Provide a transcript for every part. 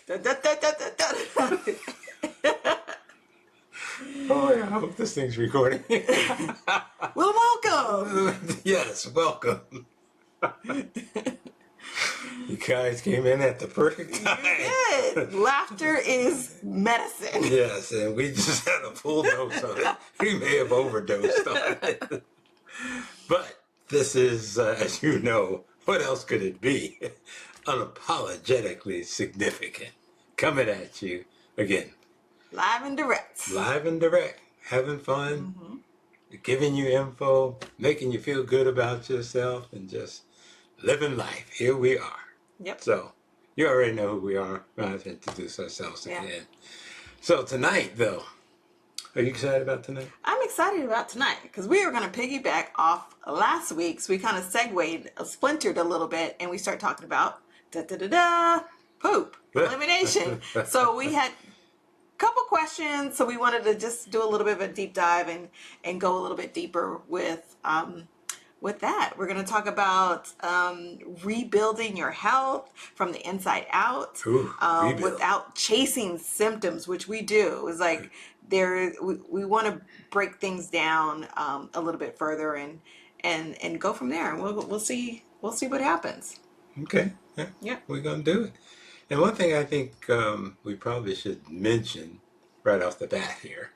Da, da, da, da, da, da. Oh, I hope this thing's recording. Well, welcome. Yes, welcome. You guys came in at the perfect time. Good. Laughter is medicine. Yes, and we just had a full dose of it. We may have overdosed on it. But this is, as you know, what else could it be? Unapologetically significant. Coming at you again. Live and direct. Live and direct. Having fun. Giving you info. Making you feel good about yourself. And just living life. Here we are. Yep. So, you already know who we are. We're going to introduce ourselves again. So, tonight, though. Are you excited about tonight? I'm excited about tonight because we are going to piggyback off last week's. We kind of segued, splintered a little bit, and we start talking about poop, elimination. So we had a couple questions, so we wanted to just do a little bit of a deep dive and go a little bit deeper with that. We're going to talk about rebuilding your health from the inside out. Ooh, without chasing symptoms, which we do. It's like we want to break things down a little bit further and go from there. And we'll see what happens. Okay. Yeah. We're going to do it. And one thing I think we probably should mention right off the bat here,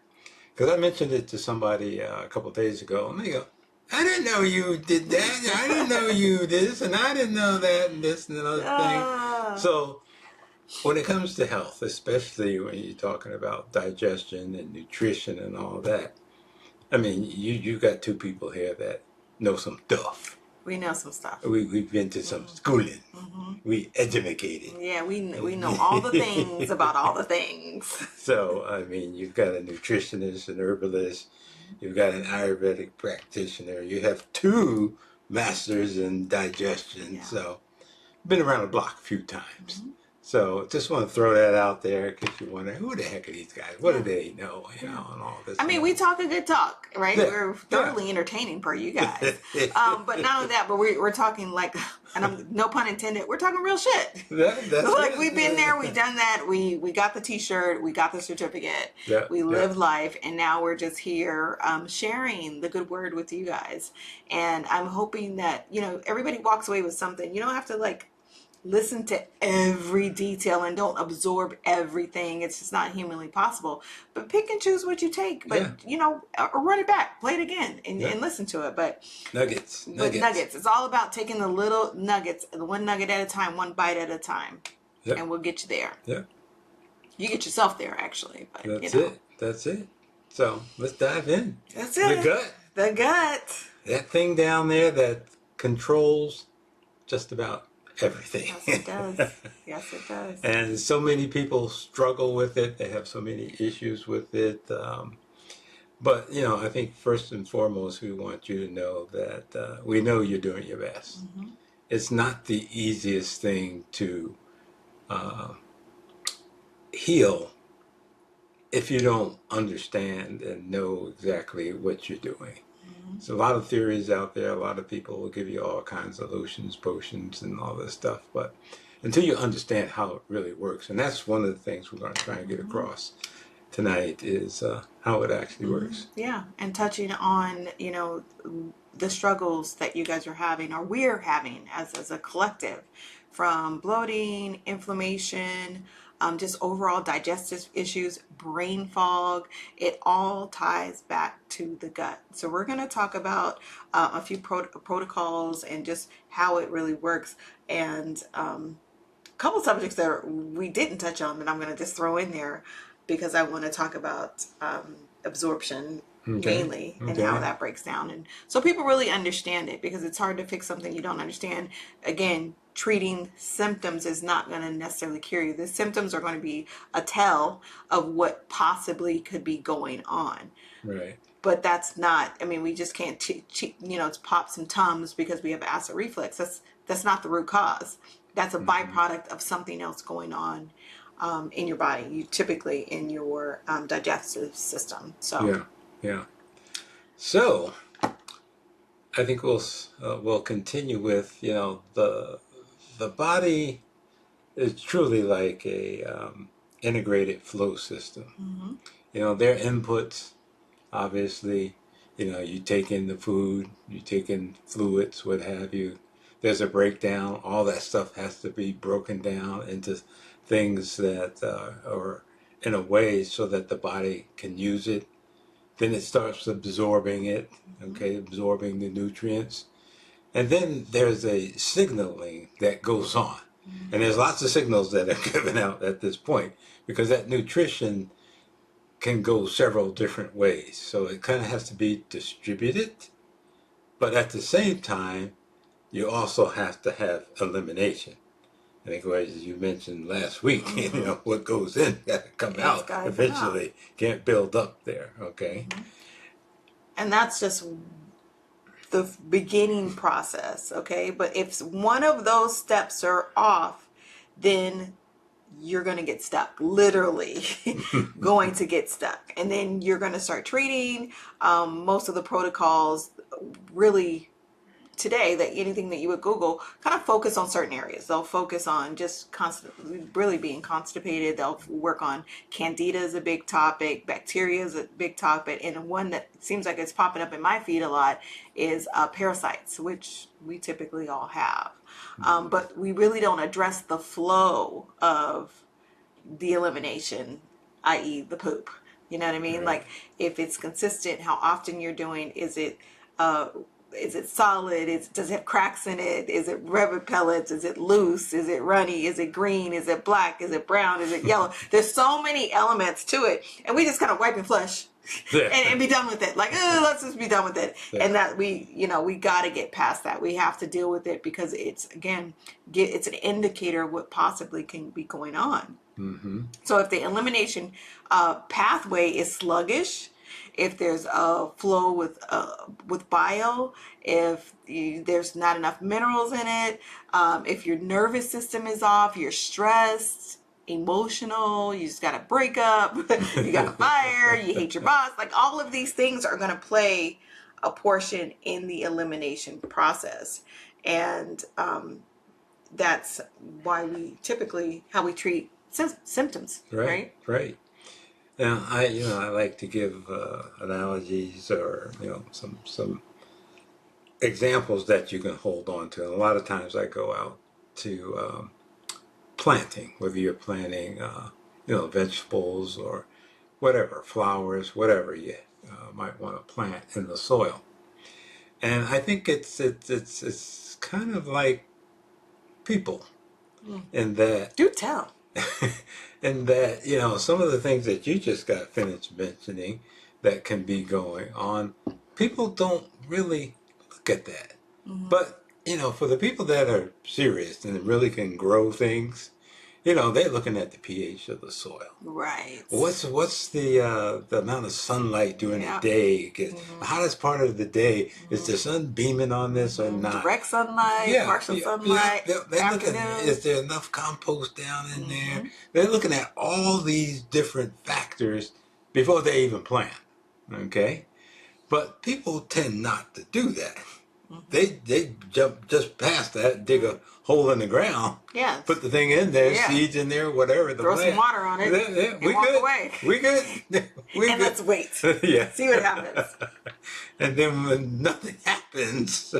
because I mentioned it to somebody a couple of days ago, and they go, I didn't know you did that. I didn't know you this, and I didn't know that, and this and another thing. So when it comes to health, especially when you're talking about digestion and nutrition and all that, I mean, you got two people here that know some stuff. We know some stuff. We've been to some schooling. We educated. Yeah, we know all the things about all the things. So, I mean, you've got a nutritionist, an herbalist, you've got an Ayurvedic practitioner, you have two masters in digestion. Yeah. So, been around the block a few times. So, just want to throw that out there because you wonder, who the heck are these guys? What do they know? You know, and all this. I mean, we talk a good talk, right? Yeah. We're thoroughly entertaining for you guys. But not only that, but we're talking like, and I'm no pun intended, we're talking real shit. That's like we've been there, we've done that. We got the T-shirt, we got the certificate, we lived life, and now we're just here sharing the good word with you guys. And I'm hoping that everybody walks away with something. You don't have to listen to every detail and don't absorb everything. It's just not humanly possible. But pick and choose what you take. But or run it back, play it again, and listen to it. But nuggets. It's all about taking the little nuggets, one nugget at a time, one bite at a time, and we'll get you there. Yeah, you get yourself there actually. But, That's it. So let's dive in. That's it. The gut. That thing down there that controls just about everything. Yes, it does. Yes, it does. And so many people struggle with it. They have so many issues with it. But, I think first and foremost, we want you to know that we know you're doing your best. It's not the easiest thing to heal if you don't understand and know exactly what you're doing. There's a lot of theories out there. A lot of people will give you all kinds of lotions, potions, and all this stuff. But until you understand how it really works, and that's one of the things we're going to try and get across tonight is how it actually works. Yeah, and touching on, the struggles that you guys are having, or we're having as a collective, from bloating, inflammation, just overall digestive issues, brain fog. It all ties back to the gut. So we're going to talk about a few protocols and just how it really works, and a couple subjects that we didn't touch on that I'm going to just throw in there because I want to talk about absorption mainly and how that breaks down, and so people really understand it, because it's hard to fix something you don't understand. Again, treating symptoms is not going to necessarily cure you. The symptoms are going to be a tell of what possibly could be going on. Right. But that's not, we just can't, it's pop some Tums because we have acid reflux. That's not the root cause. That's a byproduct of something else going on in your body, typically in your digestive system. So yeah. So I think we'll continue with the body it's truly like a integrated flow system. Mm-hmm. You know, their inputs, obviously, you know, you take in the food, you take in fluids, what have you. There's a breakdown. All that stuff has to be broken down into things that are in a way so that the body can use it. Then it starts absorbing it, Mm-hmm. okay, absorbing the nutrients. And then there's a signaling that goes on. And there's lots of signals that are given out at this point because that nutrition can go several different ways. So it kind of has to be distributed. But at the same time, you also have to have elimination. I think, as you mentioned last week, you Mm-hmm. know, what goes in got to come It's out got to come out. eventually. Can't build up there, okay? Mm-hmm. And that's just the beginning process, okay? But if one of those steps are off, then you're going to get stuck, literally going to get stuck. And then you're going to start treating. Most of the protocols really today, that anything that you would Google kind of focus on certain areas. They'll focus on just constantly really being constipated. They'll work on candida is a big topic, bacteria is a big topic, and one that seems like it's popping up in my feed a lot is parasites, which we typically all have. But we really don't address the flow of the elimination, i.e., the poop. You know what I mean? Right. Like if it's consistent, how often you're doing, uh, is it solid? Does it have cracks in it? Is it rubber pellets? Is it loose? Is it runny? Is it green? Is it black? Is it brown? Is it yellow? There's so many elements to it, and we just kind of wipe and flush. And be done with it. Like, let's just be done with it. Yeah. And that we got to get past that. We have to deal with it because it's, again, it's an indicator of what possibly can be going on. Mm-hmm. So if the elimination pathway is sluggish, if there's a flow with bile, if there's not enough minerals in it, if your nervous system is off, you're stressed, emotional, you just got a breakup, you got a fire, you hate your boss, like all of these things are going to play a portion in the elimination process. And that's why how we treat symptoms, Right, right? right. Now, I like to give analogies or some examples that you can hold on to. And a lot of times, I go out to planting, whether you're planting, vegetables or whatever, flowers, whatever you might want to plant in the soil. And I think it's kind of like people Mm. in that Do tell. and that, some of the things that you just got finished mentioning that can be going on, people don't really look at that. Mm-hmm. But, for the people that are serious and really can grow things, they're looking at the pH of the soil. Right. What's the amount of sunlight during the Yeah. day? Because Mm-hmm. the hottest part of the day, is the sun beaming on this or not? Direct sunlight, Yeah, partial yeah, sunlight, they're looking at, afternoon. is there enough compost down in there? Mm-hmm. They're looking at all these different factors before they even plant. Okay, but people tend not to do that. Mm-hmm. They jump just past that, dig a hole in the ground, Yeah. put the thing in there, Yeah. seeds in there, whatever. The Throw some plant. water on it Yeah, and we walk good. away. We good. We And good. let's wait. Yeah. See what happens. And then when nothing happens,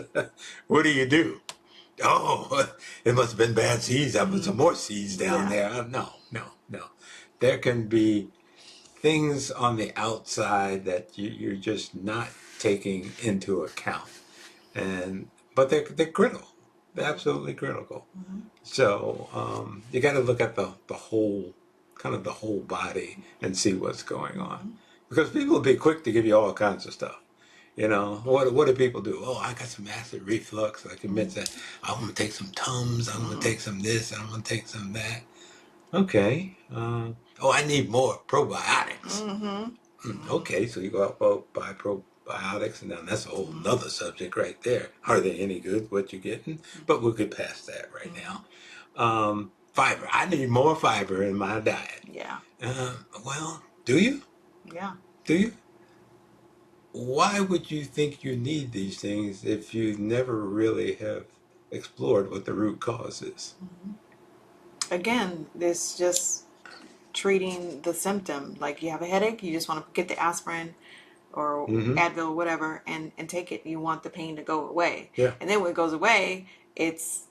what do? Oh, it must have been bad seeds. I put some more seeds down there. No, no, no. There can be things on the outside that you're just not taking into account, but they're critical. They're absolutely critical. Mm-hmm. So you got to look at the whole, kind of the whole body and see what's going on, because people will be quick to give you all kinds of stuff. What do people do? Oh, I got some acid reflux. I can mention that. I want to take some Tums. I want to take some this. I want to take some that. Okay. Oh, I need more probiotics. Mm-hmm. Okay, so you go out and buy probiotics, and now that's a whole nother subject right there. Are they any good? What you're getting? But we'll get past that right now. Fiber. I need more fiber in my diet. Yeah. Well, do you? Yeah. Do you? Why would you think you need these things if you never really have explored what the root cause is? Mm-hmm. again, this just treating the symptom. Like you have a headache, you just want to get the aspirin or Mm-hmm. Advil, whatever, and take it. You want the pain to go away, Yeah. and then when it goes away, it's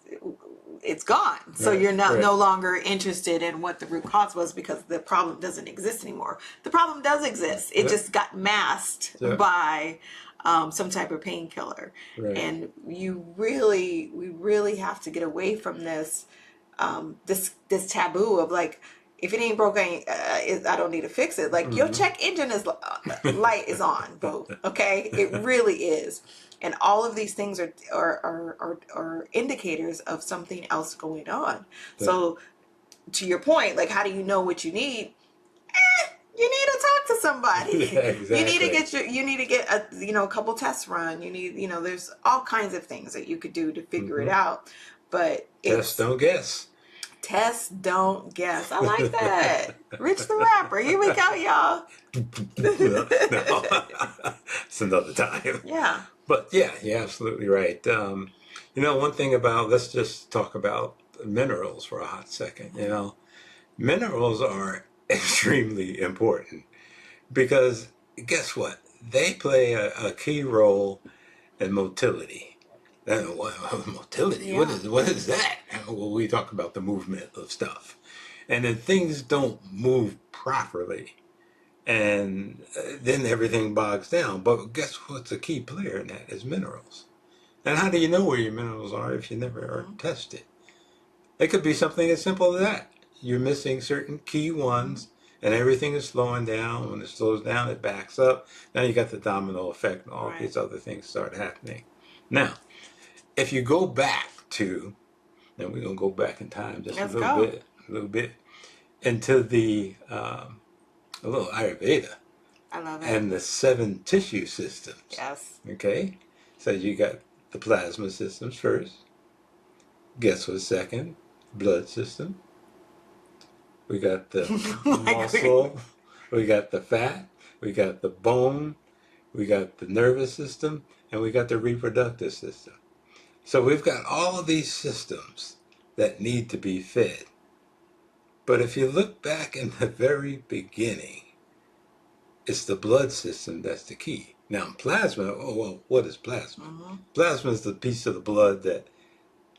gone. So Right. you're not Right. no longer interested in what the root cause was because the problem doesn't exist anymore. The problem does exist. It Yeah. just got masked Yeah. by some type of painkiller, Right. and we really have to get away from this taboo of like, if it ain't broke, I don't need to fix it. Like your Mm-hmm. check engine is light is on, boo. Okay, it really is, and all of these things are indicators of something else going on. Yeah. So to your point, like how do you know what you need? You need to talk to somebody. Yeah, exactly. You need to get a couple tests run. You need there's all kinds of things that you could do to figure it Mm-hmm. out. But Test, it's don't guess. test, don't guess. I like that. Rich the Rapper. Here we go, y'all. No, it's another time. Yeah. But yeah, you're absolutely right. One thing about, let's just talk about minerals for a hot second. Minerals are extremely important because guess what? They play a key role in motility. Motility? Yeah. What is that? Well, we talk about the movement of stuff. And then things don't move properly. And then everything bogs down. But guess what's a key player in that is minerals. And how do you know where your minerals are if you never are tested? It could be something as simple as that. You're missing certain key ones and everything is slowing down. When it slows down, it backs up. Now you got the domino effect and all Right. these other things start happening. Now, if you go back to, and we're going to go back in time just Let's a go. little bit, into the a little Ayurveda I love it. and the 7 tissue systems. Yes. Okay? So you got the plasma systems first. Guess what's second? Blood system. We got the muscle. We got the fat. We got the bone. We got the nervous system. And we got the reproductive system. So we've got all of these systems that need to be fed. But if you look back in the very beginning, it's the blood system that's the key. Now, plasma, oh, well, what is plasma? Mm-hmm. Plasma is the piece of the blood that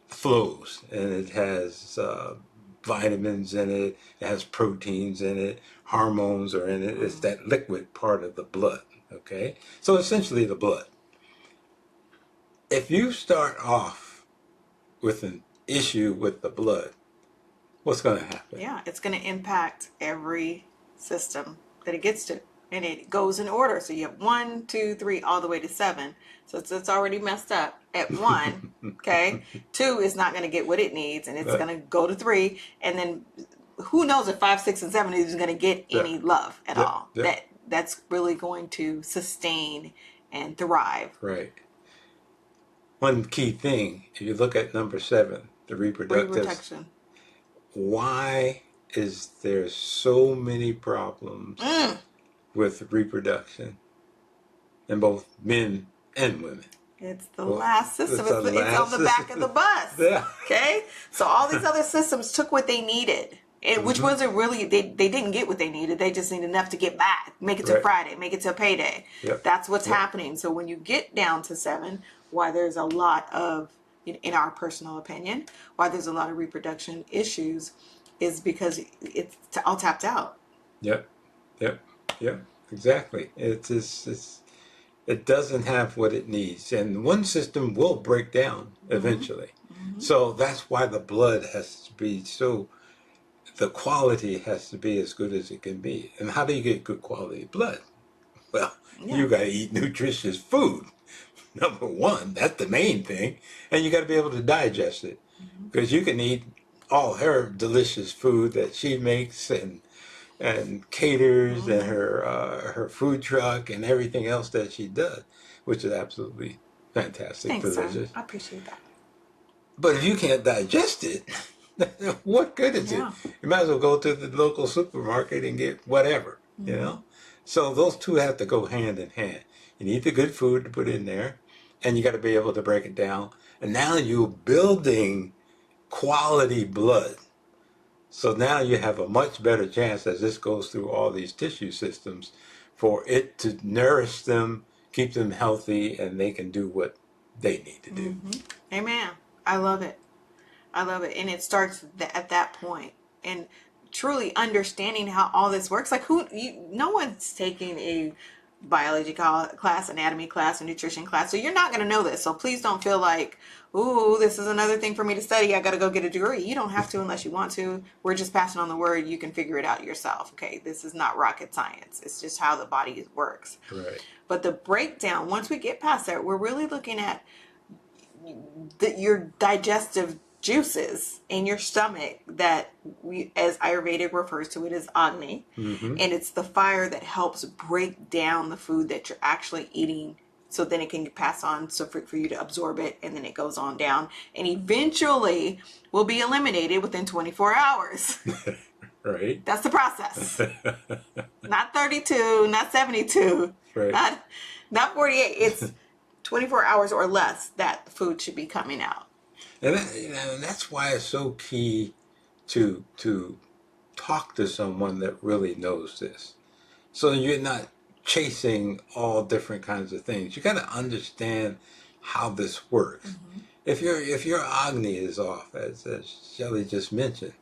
flows, and it has vitamins in it, it has proteins in it, hormones are in it. It's that liquid part of the blood, okay? So essentially the blood. If you start off with an issue with the blood, what's going to happen? Yeah, it's going to impact every system that it gets to. And it goes in order. So you have 1, 2, 3, all the way to 7. So it's already messed up at 1. Okay. 2 is not going to get what it needs, and it's going to go to 3. And then who knows if 5, 6, and 7 is going to get any love at all. That's really going to sustain and thrive. Right. One key thing, if you look at number 7, the reproductive, Reproduction. why is there so many problems with reproduction in both men and women? It's the last system. It's It's on the back of the bus. Yeah. Okay? So all these other systems took what they needed. And which wasn't really, they didn't get what they needed. They just needed enough to get by. Make it to Right. Friday. Make it to payday. Yep. That's what's happening. So when you get down to 7, why there's a lot of, in our personal opinion, why there's a lot of reproduction issues is because it's all tapped out. Yep. Exactly. It doesn't have what it needs, and one system will break down eventually. So that's why the blood has to be the quality has to be as good as it can be. And how do you get good quality blood? Well, you got to eat nutritious food. Number one, that's the main thing, and you got to be able to digest it, because you can eat all her delicious food that she makes and caters and her food truck and everything else that she does, which is absolutely fantastic, Thanks, delicious. sir. I appreciate that. But if you can't digest it, what good is it? You might as well go to the local supermarket and get whatever, So those two have to go hand in hand. You need the good food to put in there, and you got to be able to break it down. And now you're building quality blood. So now you have a much better chance as this goes through all these tissue systems for it to nourish them, keep them healthy, and they can do what they need to do. Amen. I love it. I love it. And it starts at that point. And truly understanding how all this works. Like no one's taking a biology class, anatomy class, a nutrition class. So you're not going to know this. So please don't feel like, ooh, this is another thing for me to study. I got to go get a degree. You don't have to unless you want to. We're just passing on the word. You can figure it out yourself. Okay. This is not rocket science. It's just how the body works. Right. But the breakdown, once we get past that, we're really looking at your digestive juices in your stomach that we, as Ayurveda refers to it, as Agni. And it's the fire that helps break down the food that you're actually eating, so then it can pass on, so for you to absorb it, and then it goes on down and eventually will be eliminated within 24 hours. Right. That's the process. Not 32, not 72, right. not 48. It's 24 hours or less that the food should be coming out. And that's why it's so key to talk to someone that really knows this. So you're not chasing all different kinds of things. You got to understand how this works. If your Agni is off, as Shelley just mentioned,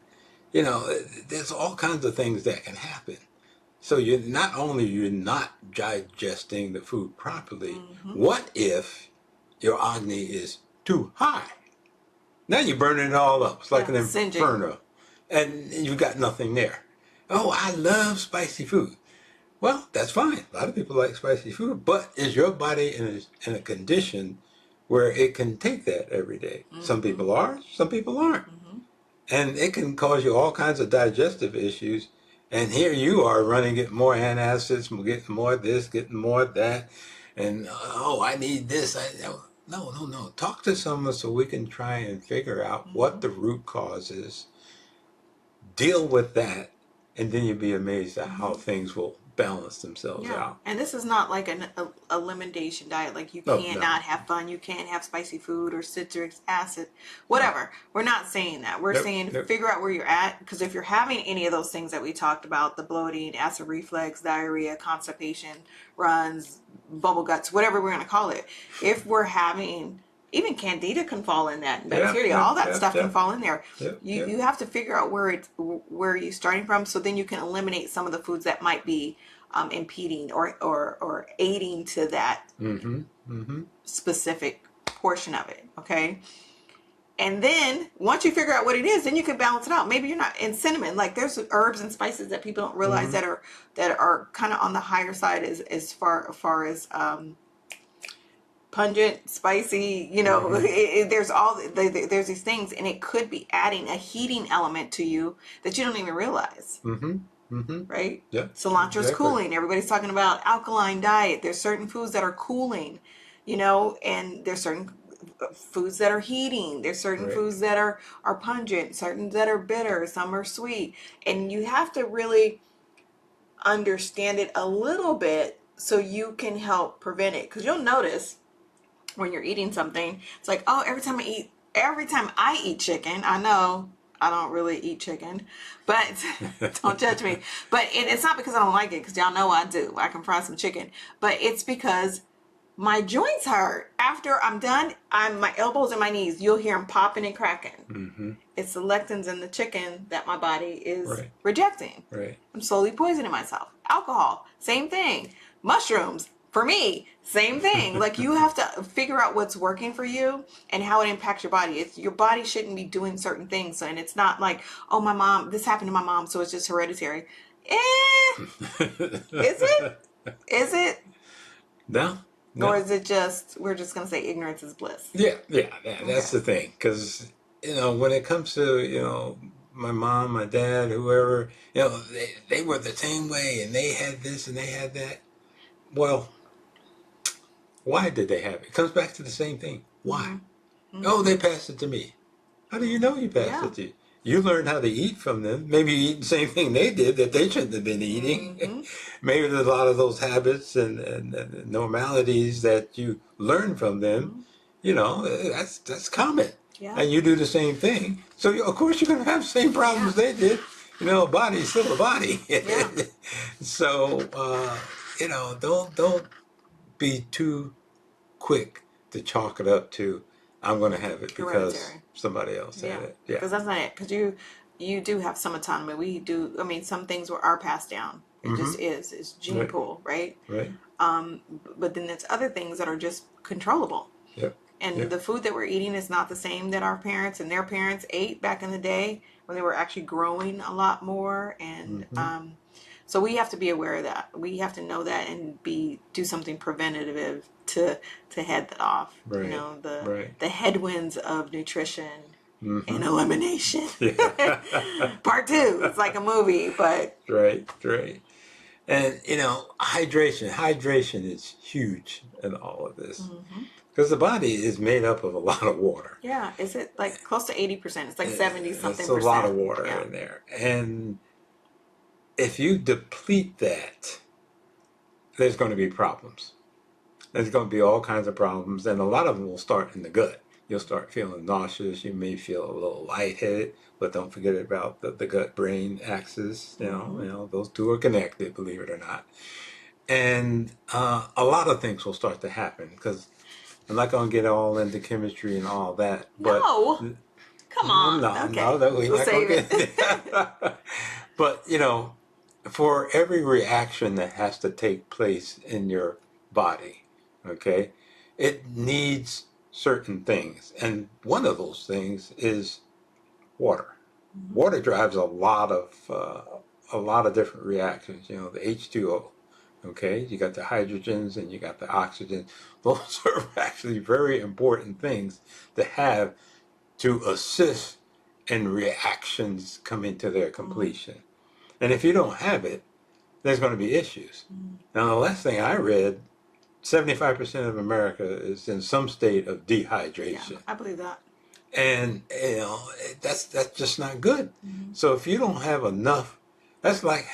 there's all kinds of things that can happen. So you're not digesting the food properly. What if your Agni is too high? Now you're burning it all up. It's like an inferno. And you've got nothing there. Oh, I love spicy food. Well, that's fine. A lot of people like spicy food. But is your body in a condition where it can take that every day? Some people are, some people aren't. And it can cause you all kinds of digestive issues. And here you are running, getting more antacids, getting more of this, getting more of that. And, I need this. No. Talk to someone so we can try and figure out what the root cause is. Deal with that. And then you'll be amazed at how things will balance themselves out. And this is not like an elimination diet. Like you can't not have fun. You can't have spicy food or citric acid, whatever. We're not saying that. We're saying figure out where you're at. Because if you're having any of those things that we talked about, the bloating, acid reflux, diarrhea, constipation, runs, bubble guts, whatever we're going to call it. If we're having, even candida can fall in that, bacteria, all that stuff can fall in there. You have to figure out where you're starting from, so then you can eliminate some of the foods that might be impeding or aiding to that specific portion of it. Okay. And then once you figure out what it is, then you can balance it out. Maybe you're not in cinnamon. Like there's herbs and spices that people don't realize that are kind of on the higher side as far as pungent, spicy, there's these things, and it could be adding a heating element to you that you don't even realize. Right? Yeah. Cilantro's cooling. Everybody's talking about alkaline diet. There's certain foods that are cooling, and there's certain foods that are heating. There's certain foods that are pungent, certain that are bitter, some are sweet. And you have to really understand it a little bit so you can help prevent it. Because you'll notice when you're eating something, it's like, oh, every time I eat chicken, I know I don't really eat chicken, but don't judge me. But it's not because I don't like it, because y'all know I do. I can fry some chicken, but it's because my joints hurt after I'm done. My elbows and my knees, you'll hear them popping and cracking. It's the lectins in the chicken that my body is rejecting. I'm slowly poisoning myself. Alcohol, same thing. Mushrooms, for me, same thing. Like you have to figure out what's working for you and how it impacts your body. Your body shouldn't be doing certain things. And it's not like, oh, my mom, this happened to my mom, so it's just hereditary. Is it? Is it? No. Or is it just, we're just going to say ignorance is bliss? Yeah, that's the thing. Because, when it comes to, my mom, my dad, whoever, they were the same way, and they had this and they had that. Well, why did they have it? It comes back to the same thing. Why? Oh, they passed it to me. How do you know you passed it to you? You learned how to eat from them. Maybe you eat the same thing they did that they shouldn't have been eating. Maybe there's a lot of those habits and normalities that you learn from them. That's common. Yeah. and you do the same thing. So of course you're going to have the same problems they did. You know, a body's still a body. Yeah. So don't be too quick to chalk it up to I'm going to have it because Hereditary. somebody else had Yeah, it. Yeah. because that's not it. Because you do have some autonomy. We do. I mean, some things are passed down. It Mm-hmm. just is. It's gene Right. pool, right? Right. But then there's other things that are just controllable. Yep. And Yep. the food that we're eating is not the same that our parents and their parents ate back in the day when they were actually growing a lot more. And Mm-hmm. so we have to be aware of that. We have to know that and do something preventative to head that off. You Right. know, Right. the headwinds of nutrition Mm-hmm. and elimination. Yeah. Part two. It's like a movie, but Right. Right. And hydration is huge in all of this mhm. because the body is made up of a lot of water. Yeah, is it like close to 80%? It's like 70 It's something a lot of percent. water Yeah. in there, and if you deplete that, there's going to be problems. There's going to be all kinds of problems, and a lot of them will start in the gut. You'll start feeling nauseous. You may feel a little lightheaded, but don't forget about the gut-brain axis. Those two are connected, believe it or not. And a lot of things will start to happen because I'm not going to get all into chemistry and all that. But No. Come on. no, Okay. that we're We'll not going save to it. get. But for every reaction that has to take place in your body, okay, it needs certain things, and one of those things is water. Water drives a lot of different reactions. The H2O. Okay, you got the hydrogens and you got the oxygen. Those are actually very important things to have to assist in reactions coming to their completion. And if you don't have it, there's going to be issues. Now, the last thing I read, 75% of America is in some state of Yeah, dehydration. I believe that. And, that's just not good. So if you don't have enough, that's like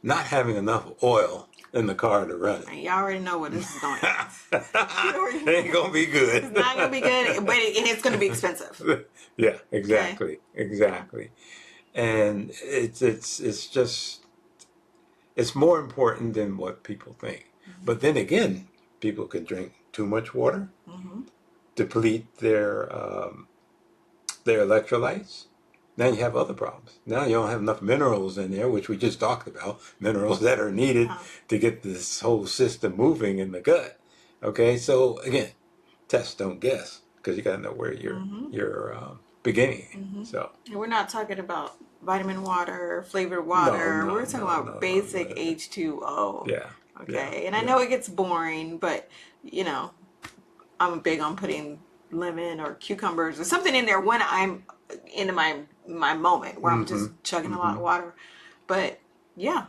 not having enough oil in the car to run And y'all already know where this is going. it. Ain't going to be good. It's not going to be good, but it's going to be expensive. Yeah, Okay. exactly. And it's more important than what people think. But then again, people can drink too much water, deplete their electrolytes. Now you have other problems. Now you don't have enough minerals in there, which we just talked about, minerals that are needed to get this whole system moving in the gut. Okay, so again, test, don't guess, because you got to know where you're beginning. So And we're not talking about vitamin water, flavored no, water. no, We're talking no, about no, basic no. H2O. Yeah, Okay. And I yeah. know it gets boring, but I'm big on putting lemon or cucumbers or something in there when I'm in my moment where I'm just chugging a lot of water. But yeah,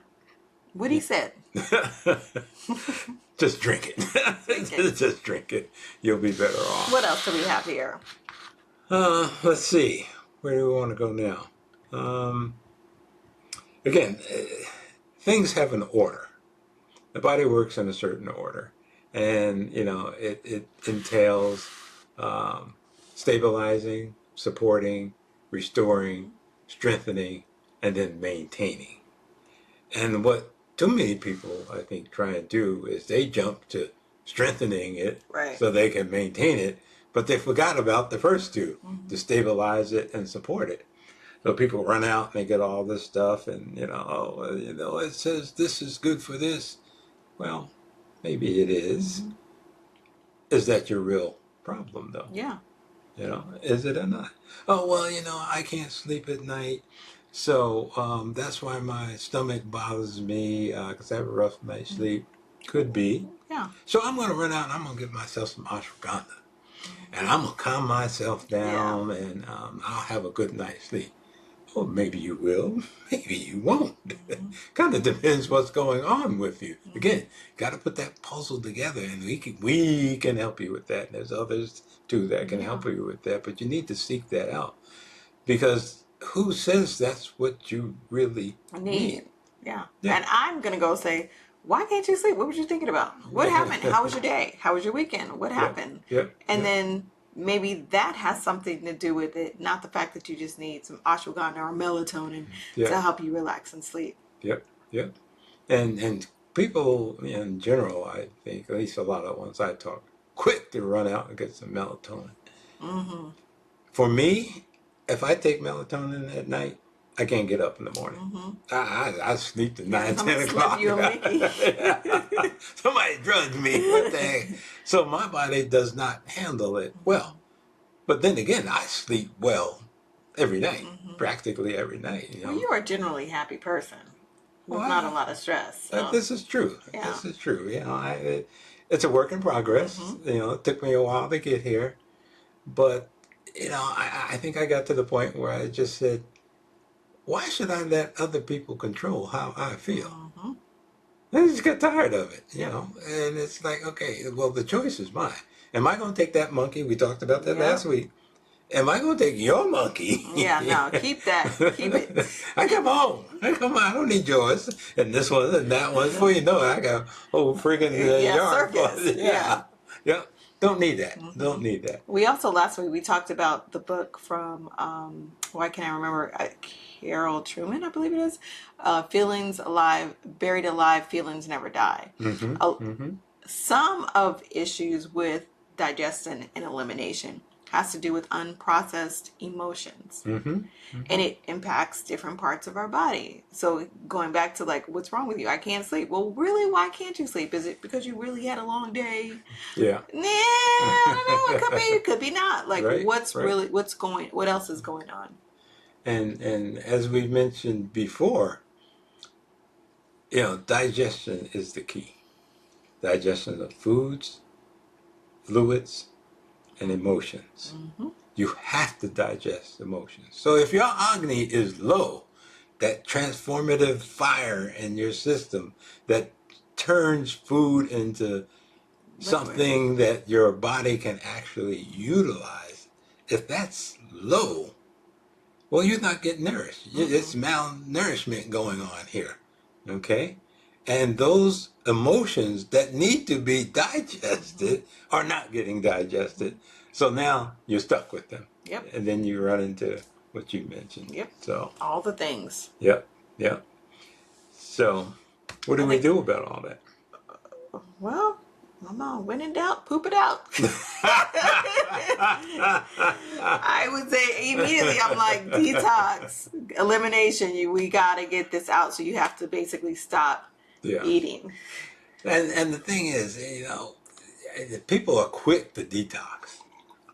what he said. Just drink it. Drink it. Just drink it. You'll be better off. What else do we have here? Let's see. Where do we want to go now? Again, things have an order. The body works in a certain order, and it entails stabilizing, supporting, restoring, strengthening, and then maintaining. And what too many people, I think, try and do is they jump to strengthening it Right. so they can maintain it, but they forgot about the first two, to stabilize it and support it. So people run out and they get all this stuff, and it says this is good for this. Well, maybe it is. Is that your real problem, though? Yeah. Is it or not? Oh, well, I can't sleep at night. So that's why my stomach bothers me because I have a rough night's sleep. Could be. Yeah. So I'm going to run out and I'm going to get myself some ashwagandha. And I'm going to calm myself down and I'll have a good night's sleep. Well, maybe you will, maybe you won't. Kind of depends what's going on with you. Again, got to put that puzzle together, and we can help you with that. And there's others too that can help you with that, but you need to seek that out because who says that's what you really need? Yeah. Yeah. And I'm gonna go say, why can't you sleep? What were you thinking about? What happened? How was your day? How was your weekend? What happened? Yep. And then maybe that has something to do with it, not the fact that you just need some ashwagandha or melatonin Yeah. to help you relax and sleep. Yep. Yep. And people in general, I think, at least a lot of ones I talk, quick to run out and get some melatonin. Mm-hmm. For me, if I take melatonin at night, I can't get up in the morning. Mm-hmm. I sleep to Yeah, 9, somebody 10 slip o'clock. you a Mickey. Somebody drugged me. What the heck? So my body does not handle it well. But then again, I sleep well every night, Mm-hmm. practically every night. Well, you are a generally happy person Well, with not a lot of stress. So, this is true. yeah. This is true. It's a work in progress. Mm-hmm. It took me a while to get here, but I think I got to the point where I just said, why should I let other people control how I feel? Mm-hmm. I just got tired of it, Yep. and it's like, okay, well, the choice is mine. Am I going to take that monkey? We talked about that Yep. last week. Am I going to take your monkey? Yeah, no, keep that. Keep it. I come home. I don't need yours. And this one and that one. Before you know it, I got a whole friggin' Yeah, yard. circus. Yeah. Yeah. Don't need that. Mm-hmm. Don't need that. We also, last week, we talked about the book from, why can't I remember? Carol Truman, I believe it is. Feelings Alive, Buried Alive, Feelings Never Die. Mm-hmm. Mm-hmm. Some of issues with digestion and elimination has to do with unprocessed emotions. Mm-hmm. Mm-hmm. And it impacts different parts of our body. So going back to like, what's wrong with you? I can't sleep. Well, really, why can't you sleep? Is it because you really had a long day? Yeah. Nah, I don't know. It could be, it could be not. Like, Right, what's right. really, what else is going on? And as we mentioned before, digestion is the key. Digestion of foods, fluids, and emotions. Mm-hmm. You have to digest emotions. So if your agni is low, that transformative fire in your system that turns food into something that your body can actually utilize, if that's low, well, you're not getting nourished. Mm-hmm. It's malnourishment going on here. Okay? And those emotions that need to be digested are not getting digested. So now you're stuck with them. Yep. And then you run into what you mentioned. Yep. So, All the things. yep. So, what do we do about all that? Well, Mama, when in doubt, poop it out. I would say immediately, I'm like, detox, elimination. We got to get this out. So you have to basically stop eating. And the thing is, people are quick to detox.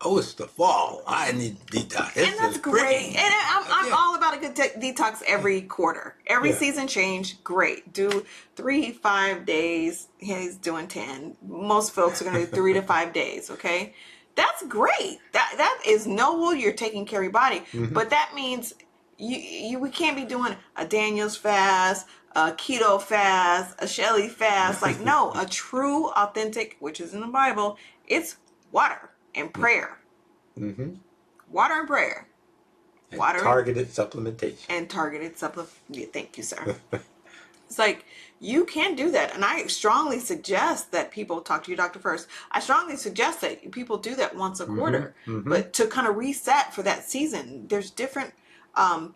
Oh, it's the fall. I need detox. And that's great. And I'm all about a good detox every quarter. Every season change, great. Do 3-5 days. He's doing 10. Most folks are going to do 3 to 5 days, okay? That's great. That is noble. You're taking care of your body. Mm-hmm. But that means we can't be doing a Daniel's fast, a keto fast, a Shelly fast. Like, no, a true, authentic, which is in the Bible, it's water and prayer. Mm-hmm. Water and prayer. And targeted supplementation. And targeted supplementation. Thank you, sir. It's like, you can do that. And I strongly suggest that people talk to your doctor first. I strongly suggest that people do that once a quarter. Mm-hmm. But to kind of reset for that season, there's different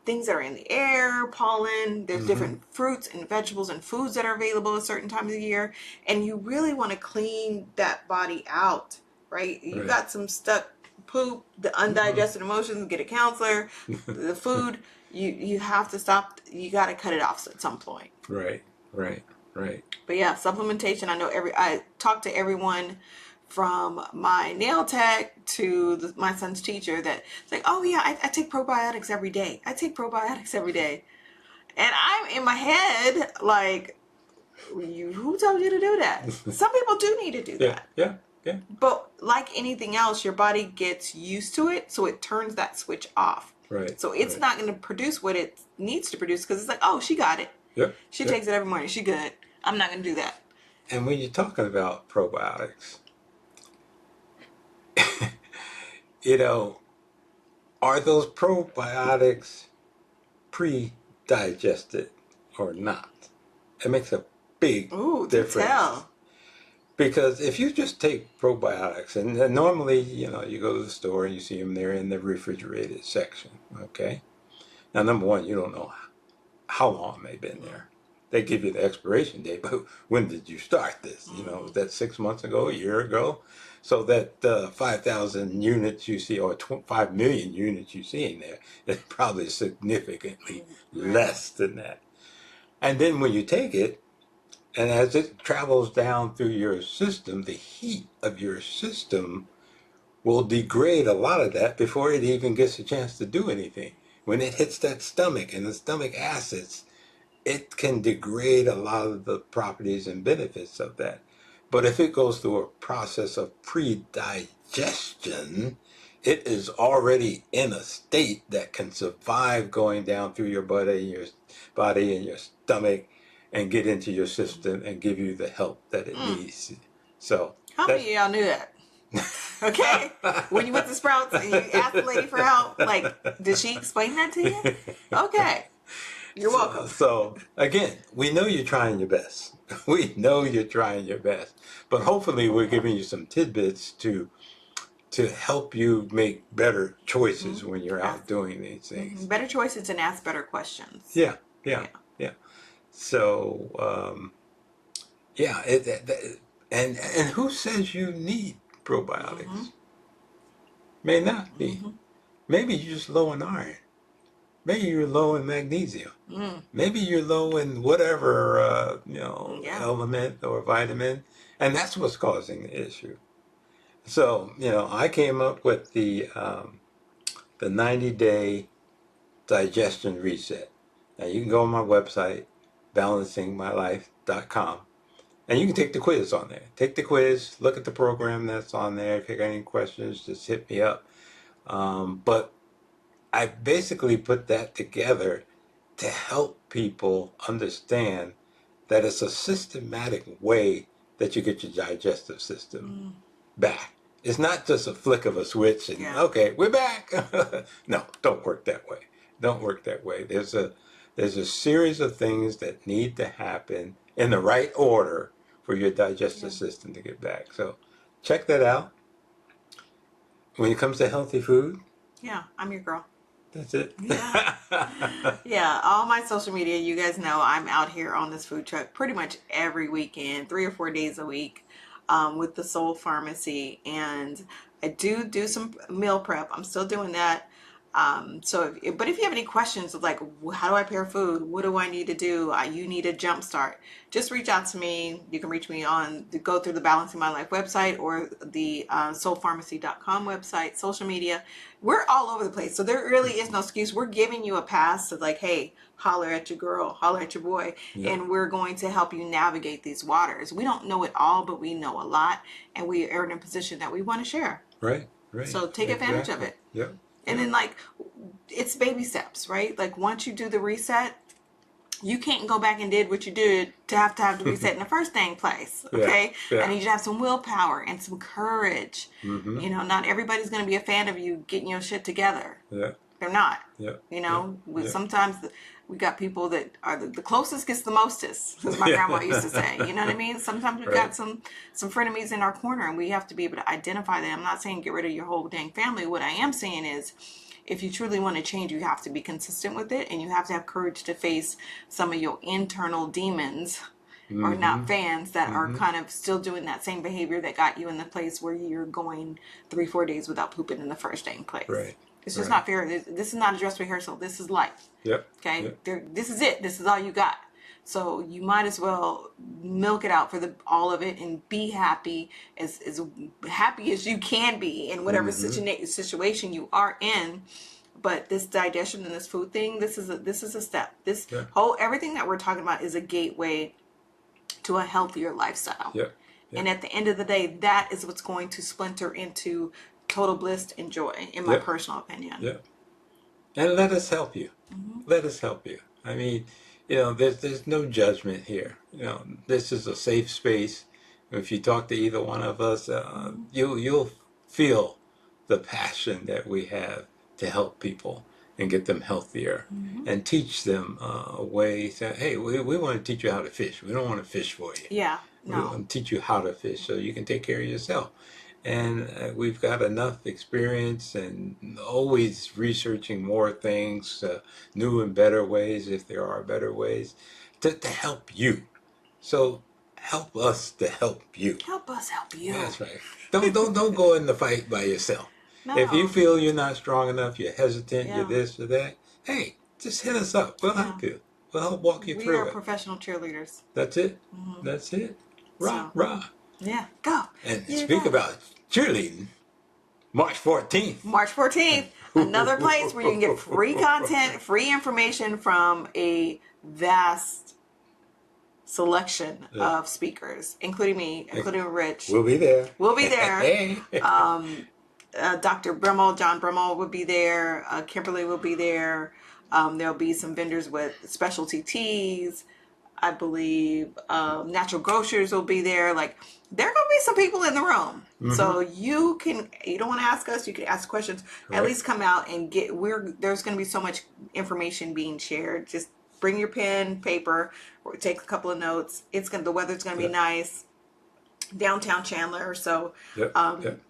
things that are in the air, pollen, there's different fruits and vegetables and foods that are available at certain times of the year. And you really want to clean that body out, right? You got some stuck poop, the undigested emotions, get a counselor. The food, you have to stop. You got to cut it off at some point. Right. But yeah, supplementation. I know I talk to everyone from my nail tech to my son's teacher that it's like, oh yeah, I take probiotics every day. And I'm in my head like, who told you to do that? Some people do need to do that. Yeah. But like anything else, your body gets used to it, so it turns that switch off. Right. So it's not going to produce what it needs to produce because it's like, oh, she got it. Yep. She takes it every morning. She good. I'm not going to do that. And when you're talking about probiotics, are those probiotics pre-digested or not? It makes a big difference. Tell. Because if you just take probiotics, and normally, you know, you go to the store and you see them there in the refrigerated section, okay? Now, number one, you don't know how long they've been there. They give you the expiration date, but when did you start this? You know, was that 6 months ago, a year ago? So that 5,000 units you see, or 5 million units you see in there, is probably significantly less than that. And then when you take it, and as it travels down through your system, the heat of your system will degrade a lot of that before it even gets a chance to do anything. When it hits that stomach and the stomach acids, it can degrade a lot of the properties and benefits of that. But if it goes through a process of pre-digestion, it is already in a state that can survive going down through your body and your stomach and get into your system and give you the help that it needs. So How many of y'all knew that? Okay, when you went to Sprouts and you asked the lady for help, like, did she explain that to you? Okay, you're welcome. So again, we know you're trying your best. We know you're trying your best, but hopefully we're giving you some tidbits to help you make better choices when you're out doing these things. Better choices and ask better questions. Yeah. So and who says you need probiotics? May not be. Maybe you're just low in iron. Maybe you're low in magnesium. Maybe you're low in whatever element or vitamin, and that's what's causing the issue. So I came up with the 90-day digestion reset. Now you can go on my website, balancingmylife.com, and you can take the quiz on there. Take the quiz, look at the program that's on there. If you got any questions, just hit me up. But I basically put that together to help people understand that it's a systematic way that you get your digestive system back. It's not just a flick of a switch and okay, we're back. No, don't work that way. Don't work that way. There's a series of things that need to happen in the right order for your digestive system to get back. So check that out. When it comes to healthy food, I'm your girl. that's it. Yeah, all my social media, you guys know I'm out here on this food truck pretty much every weekend, 3 or 4 days a week, with the Soul Pharmacy, and I do some meal prep. I'm still doing that. But if you have any questions of like, how do I pair food? What do I need to do? You need a jump start. Just reach out to me. You can reach me go through the Balancing My Life website or the soulpharmacy.com website, social media. We're all over the place. So there really is no excuse. We're giving you a pass to like, hey, holler at your girl, holler at your boy, and we're going to help you navigate these waters. We don't know it all, but we know a lot, and we are in a position that we want to share. Right. So take advantage of it. Yep. And then like, it's baby steps, right? Like once you do the reset, you can't go back and did what you did to have the reset in the first dang place. Okay. I need you to have some willpower and some courage. Not everybody's going to be a fan of you getting your shit together. They're not. Sometimes we got people that are the closest gets the mostest, as my grandma used to say. You know what I mean? Sometimes we've got some frenemies in our corner, and we have to be able to identify them. I'm not saying get rid of your whole dang family. What I am saying is, if you truly want to change, you have to be consistent with it, and you have to have courage to face some of your internal demons or not fans that are kind of still doing that same behavior that got you in the place where you're going 3-4 days without pooping in the first dang place. Right. It's just not fair. This is not a dress rehearsal. This is life. Okay. This is it. This is all you got. So you might as well milk it out for all of it and be happy, as happy as you can be in whatever situation you are in. But this digestion and this food thing, this is a step. This whole everything that we're talking about is a gateway to a healthier lifestyle. And at the end of the day, that is what's going to splinter into total bliss and joy, in my personal opinion. And let us help you. Let us help you. I mean, there's no judgment here. This is a safe space. If you talk to either one of us, you'll feel the passion that we have to help people. and get them healthier, and teach them a way. Say, hey, we want to teach you how to fish. We don't want to fish for you. Yeah. We No. want to teach you how to fish so you can take care of yourself. And we've got enough experience and always researching more things, new and better ways, if there are better ways, to help you. So help us to help you. Help us help you. That's right. Don't go in the fight by yourself. If you No. feel you're not strong enough, you're hesitant, Yeah. you're this or that, hey, just hit us up. We'll help you. We'll help walk you We through are it. professional cheerleaders. That's it. That's it. Rah, So, rah. yeah. Go. And You speak go. about cheerleading, March 14th. March 14th, another place where you can get free content, free information from a vast selection of speakers, including me, including Rich. We'll be there. We'll be there. Hey. Dr. Brummel, John Brummel will be there. Kimberly will be there. There'll be some vendors with specialty teas. I believe natural grocers will be there. Like, there are going to be some people in the room. So you don't want to ask us, you can ask questions. Right. At least come out and there's going to be so much information being shared. Just bring your pen, paper, or take a couple of notes. The weather's going to be nice. Downtown Chandler. So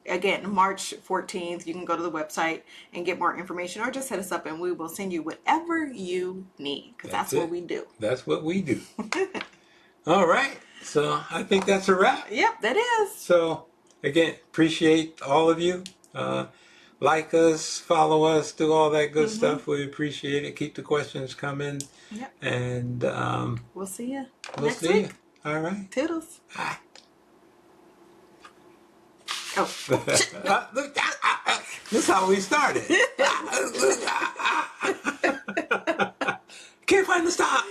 again, March 14th, you can go to the website and get more information, or just hit us up and we will send you whatever you need, because that's what we do. That's what we do. All right. So I think that's a wrap. Yep, that is. So again, appreciate all of you. Like us, follow us, do all that good stuff. We appreciate it. Keep the questions coming. Yep. And We'll see you next week. All right. Toodles. Bye. Oh. This is how we started. Can't find the stop.